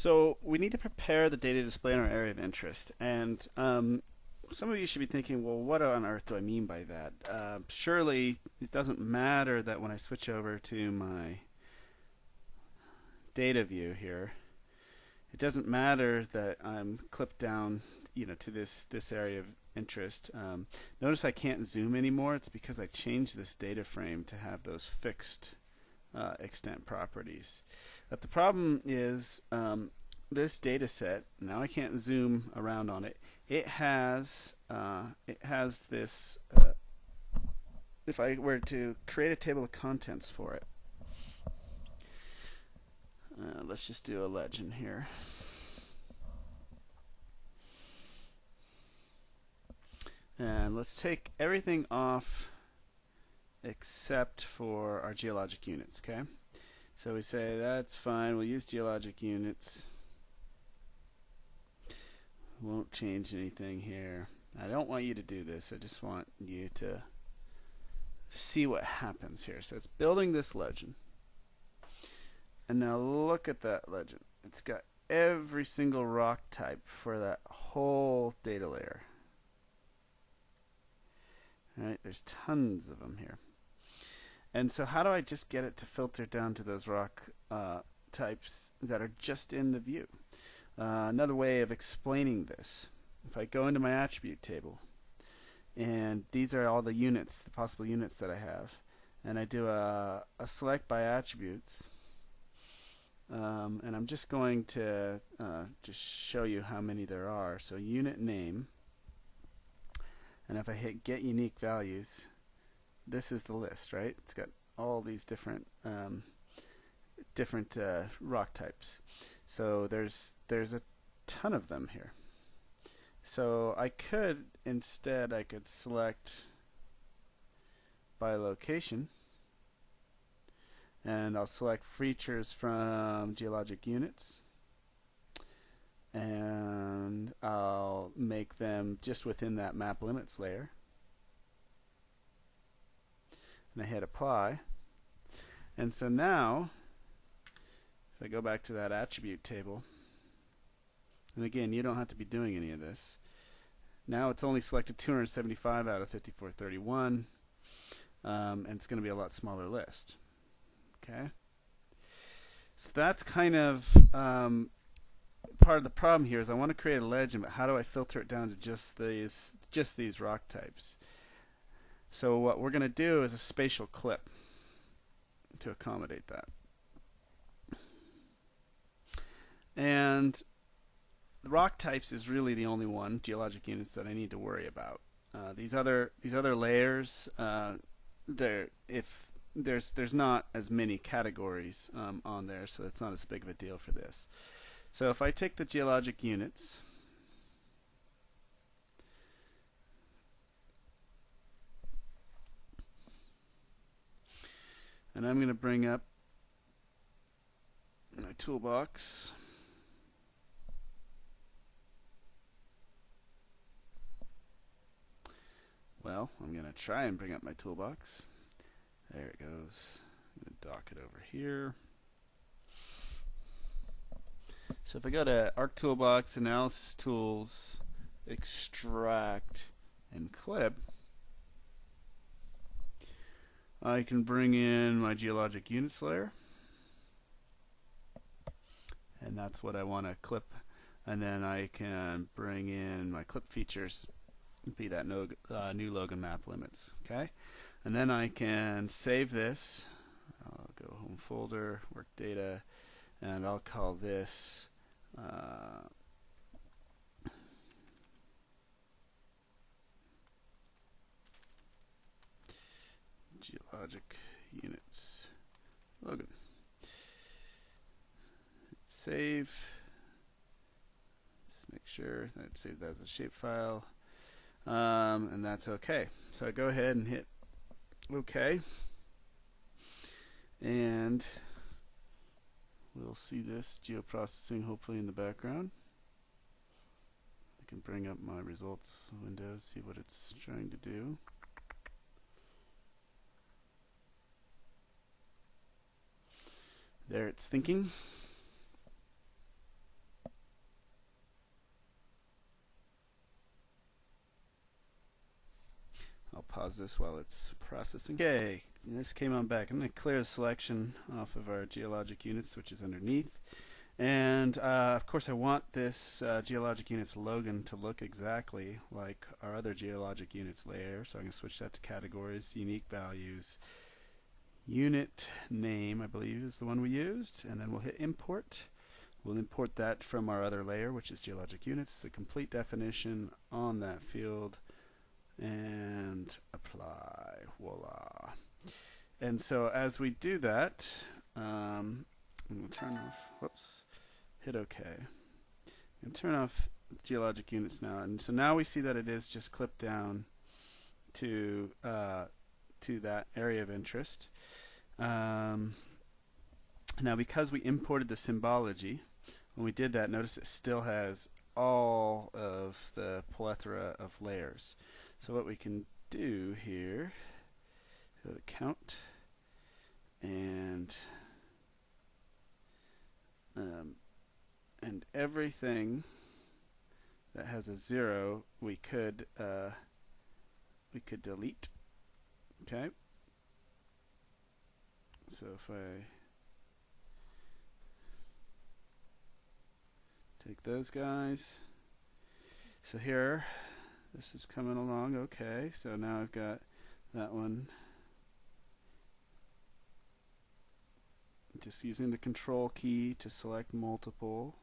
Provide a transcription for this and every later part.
So we need to prepare the data display in our area of interest. And some of you should be thinking, well, what on earth do I mean by that? Surely it doesn't matter that when I switch over to my data view here, it doesn't matter that I'm clipped down, to this area of interest. Notice I can't zoom anymore. It's because I changed this data frame to have those fixed extent properties. But the problem is this data set, now I can't zoom around on it. It has this, if I were to create a table of contents for it, let's just do a legend here. And let's take everything off except for our geologic units, okay? So we say that's fine, we'll use geologic units. Won't change anything here. I don't want you to do this, I just want you to see what happens here. So it's building this legend. And now look at that legend. It's got every single rock type for that whole data layer. Right, there's tons of them here. And so how do I just get it to filter down to those rock types that are just in the view? Another way of explaining this, if I go into my attribute table, and these are all the units, the possible units that I have, and I do a select by attributes, and I'm just going to just show you how many there are. So unit name, and if I hit get unique values, this is the list, right? It's got all these different rock types. So there's a ton of them here. So I could select by location, and I'll select features from geologic units, and I'll make them just within that map limits layer, and I hit apply. And so now if I go back to that attribute table, and again, you don't have to be doing any of this. Now it's only selected 275 out of 5431, and it's going to be a lot smaller list. Okay, so that's kind of part of the problem here. Is I want to create a legend, but how do I filter it down to just these rock types? So what we're going to do is a spatial clip to accommodate that. And the rock types is really the only one, geologic units, that I need to worry about. These other layers, there's not as many categories on there, so it's not as big of a deal for this. So if I take the geologic units, and I'm going to bring up my toolbox. Well, I'm going to try and bring up my toolbox. There it goes. I'm going to dock it over here. So if I go to Arc Toolbox, Analysis Tools, Extract, and Clip, I can bring in my geologic units layer, and that's what I want to clip. And then I can bring in my clip features, be that new Logan map limits. Okay, and then I can save this. I'll go home folder, work data, and I'll call this geologic units Logan. Save. Just make sure that it's saved as a shapefile, and that's okay. So I go ahead and hit OK, and we'll see this geoprocessing hopefully in the background. I can bring up my results window, see what it's trying to do. There, it's thinking. pause this while it's processing. Okay, this came on back. I'm going to clear the selection off of our geologic units, which is underneath. And of course I want this geologic units login to look exactly like our other geologic units layer, so I'm going to switch that to categories, unique values, unit name I believe is the one we used, and then we'll hit import. We'll import that from our other layer, which is geologic units, the complete definition on that field, and apply. Voila. And so as we do that, I'm going to turn off, whoops, hit OK. And turn off geologic units now. And so now we see that it is just clipped down to that area of interest. Now because we imported the symbology, when we did that, notice it still has all of the plethora of layers. So what we can do here, go to count, and everything that has a 0 we could delete. Okay. So if I take those guys, so here this is coming along okay. So now I've got that one. Just using the control key to select multiple.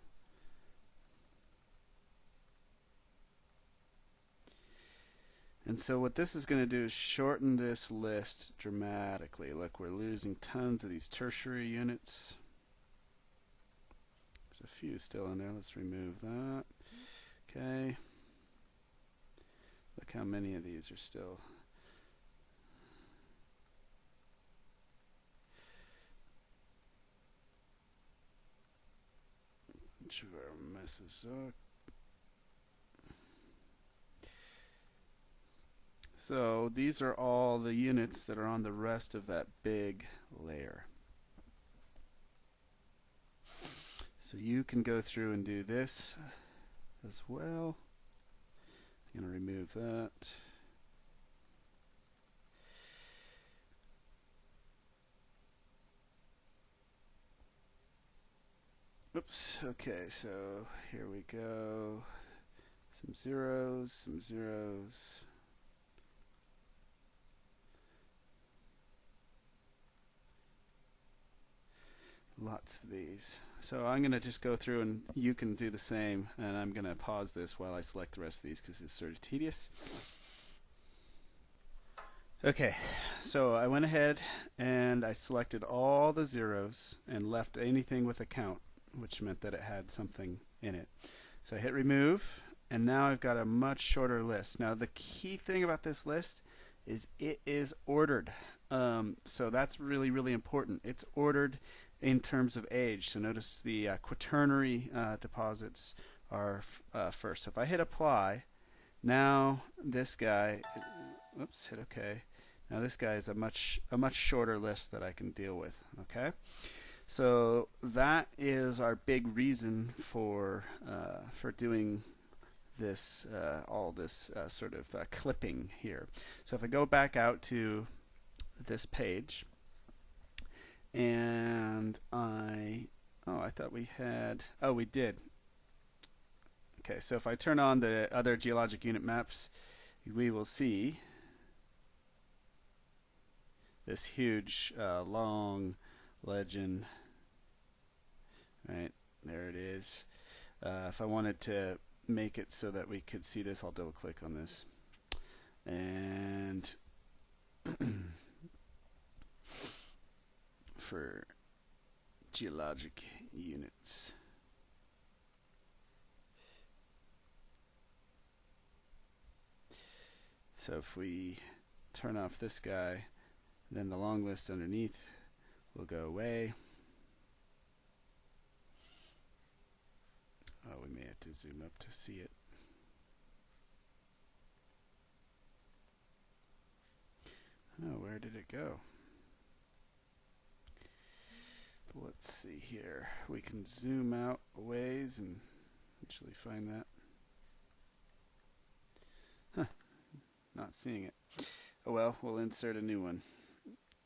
And so what this is going to do is shorten this list dramatically. Look, we're losing tons of these tertiary units. There's a few still in there. Let's remove that. Okay. Look how many of these are still. Bunch of our messes up. So these are all the units that are on the rest of that big layer. So you can go through and do this as well. I'm going to remove that. Oops, okay, so here we go. Some zeros, some zeros. Lots of these. So I'm going to just go through and you can do the same, and I'm going to pause this while I select the rest of these because it's sort of tedious. Okay, so I went ahead and I selected all the zeros and left anything with a count, which meant that it had something in it. So I hit remove, and now I've got a much shorter list. Now the key thing about this list is it is ordered. So that's really, really important. It's ordered in terms of age. So notice the quaternary deposits are first. So if I hit apply, now this guy, oops, hit OK. Now this guy is a much shorter list that I can deal with. Okay, so that is our big reason for doing this all this sort of clipping here. So if I go back out to this page, and I thought we had, we did. Okay, so if I turn on the other geologic unit maps, we will see this huge long legend. Right, there it is. If I wanted to make it so that we could see this, I'll double click on this, and for geologic units. So if we turn off this guy, then the long list underneath will go away. Oh, we may have to zoom up to see it. Oh, where did it go? Let's see here. We can zoom out a ways and actually find that. Huh. Not seeing it. oh well, we'll insert a new one.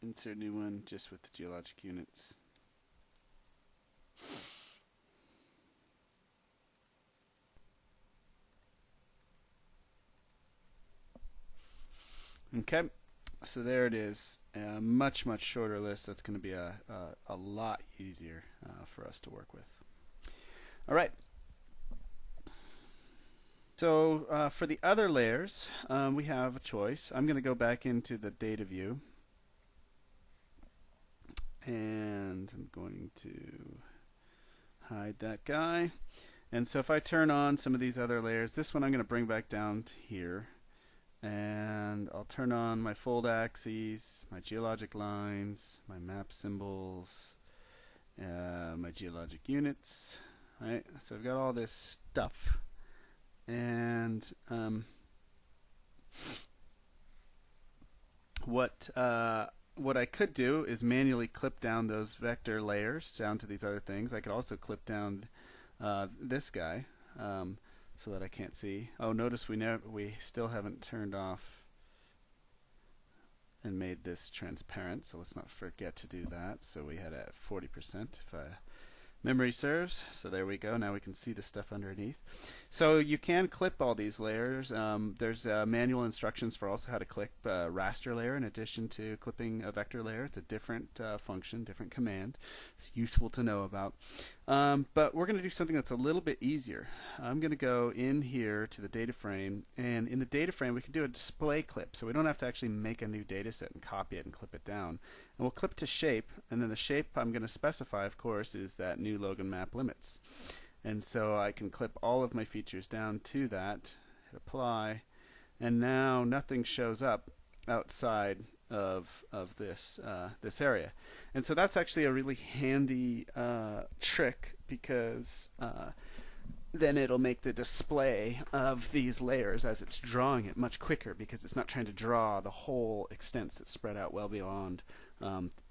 Insert a new one just with the geologic units. Okay, so there it is. A much, much shorter list. That's going to be a lot easier for us to work with. All right. So for the other layers, we have a choice. I'm going to go back into the data view. And I'm going to hide that guy. And so if I turn on some of these other layers, this one I'm going to bring back down to here. And I'll turn on my fold axes, my geologic lines, my map symbols, my geologic units. Right? So I've got all this stuff. And what I could do is manually clip down those vector layers down to these other things. I could also clip down this guy so that I can't see. Oh, notice we still haven't turned off and made this transparent, so let's not forget to do that. So we had at 40% if memory serves. So there we go. Now we can see the stuff underneath. So you can clip all these layers. There's manual instructions for also how to clip a raster layer in addition to clipping a vector layer. It's a different function, different command. It's useful to know about. But we're going to do something that's a little bit easier. I'm going to go in here to the data frame, and in the data frame we can do a display clip, so we don't have to actually make a new data set and copy it and clip it down. And we'll clip to shape, and then the shape I'm going to specify, of course, is that new Logan map limits. And so I can clip all of my features down to that, hit apply, and now nothing shows up outside of this this area. And so that's actually a really handy trick, because then it'll make the display of these layers as it's drawing it much quicker, because it's not trying to draw the whole extents that spread out well beyond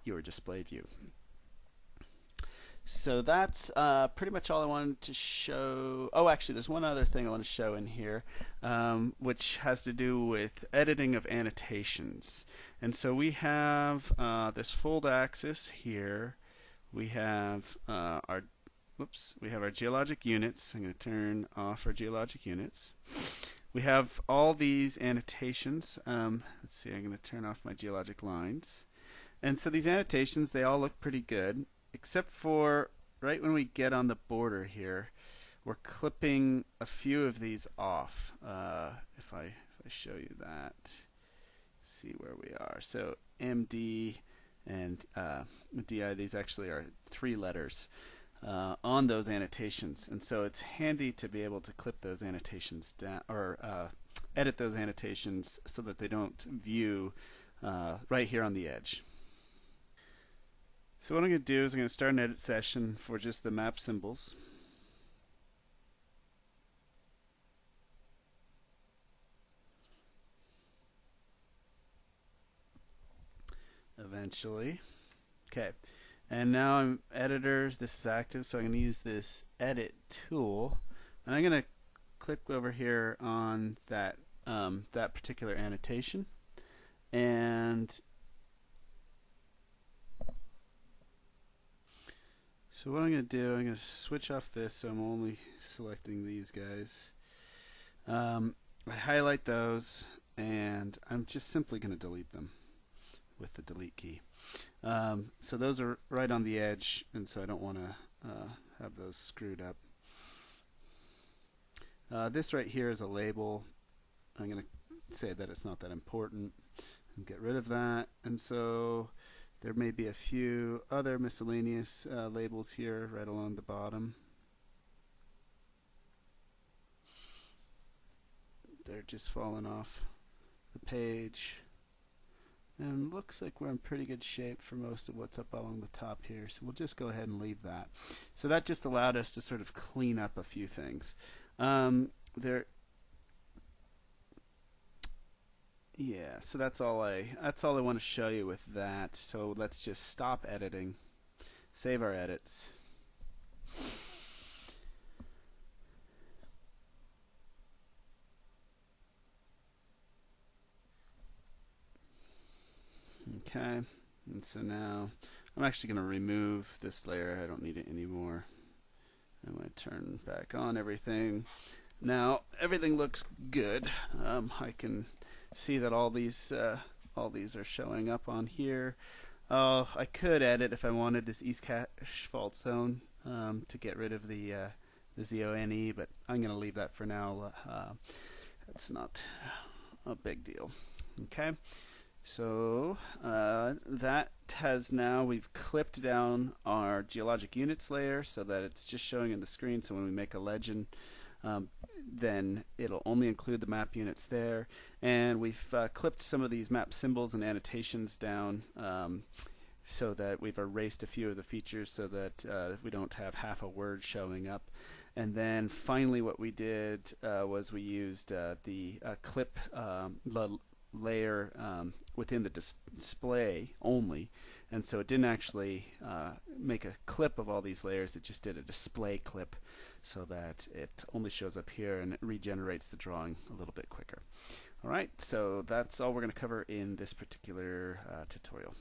your display view. So that's pretty much all I wanted to show. Oh, actually, there's one other thing I want to show in here, which has to do with editing of annotations. And so we have this fold axis here. We have we have our geologic units. I'm going to turn off our geologic units. We have all these annotations. Let's see, I'm going to turn off my geologic lines. And so these annotations, they all look pretty good, except for right when we get on the border here, we're clipping a few of these off. If I show you that, see where we are. So MD and DI, these actually are 3 letters on those annotations, and so it's handy to be able to clip those annotations down, or edit those annotations so that they don't view right here on the edge. So what I'm going to do is I'm going to start an edit session for just the map symbols. Eventually. Okay. And now I'm editors. This is active, so I'm going to use this edit tool. And I'm going to click over here on that that particular annotation. And so what I'm going to do, I'm going to switch off this, so I'm only selecting these guys. I highlight those, and I'm just simply going to delete them with the delete key. So those are right on the edge, and so I don't want to have those screwed up. This right here is a label. I'm going to say that it's not that important and get rid of that. And so there may be a few other miscellaneous labels here right along the bottom. They're just falling off the page. And looks like we're in pretty good shape for most of what's up along the top here. So we'll just go ahead and leave that. So that just allowed us to sort of clean up a few things. Yeah, so that's all I want to show you with that. So let's just stop editing, save our edits. Okay, and so now I'm actually going to remove this layer. I don't need it anymore. I'm going to turn back on everything. Now everything looks good. I can see that all these are showing up on here. I could edit if I wanted this East Cache fault zone to get rid of the ZONE, but I'm going to leave that for now. That's not a big deal. Okay, so that has now, we've clipped down our geologic units layer so that it's just showing in the screen. So when we make a legend, then it'll only include the map units there. And we've clipped some of these map symbols and annotations down so that we've erased a few of the features so that we don't have half a word showing up. And then finally what we did was we used the clip layer within the display only, and so it didn't actually make a clip of all these layers. It just did a display clip so that it only shows up here and it regenerates the drawing a little bit quicker. Alright, so that's all we're going to cover in this particular tutorial.